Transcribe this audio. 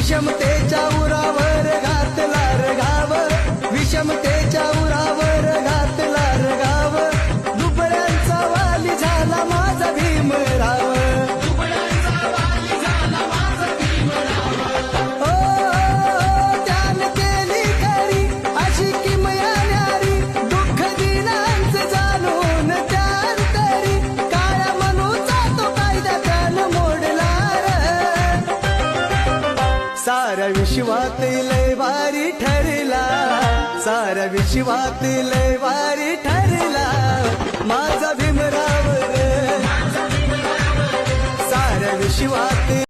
विषमतेच्या उरावर घातला रगाव, विषमतेच्या उरावर घातला रगाव, दुबळ्यांचा वाली झाला माझा भीमराव. हो त्यानं केली खरी अशी किमया न्यारी, दुःख दिनांचं जाणून त्यानंतरी, काळ्या मनूचा तो कायदा त्यानं मोडला रे. साऱ्या विश्वात लय भारी ठरला, साऱ्या विश्वात लय भारी ठरला माझा भीमराव रे. साऱ्या विश्वात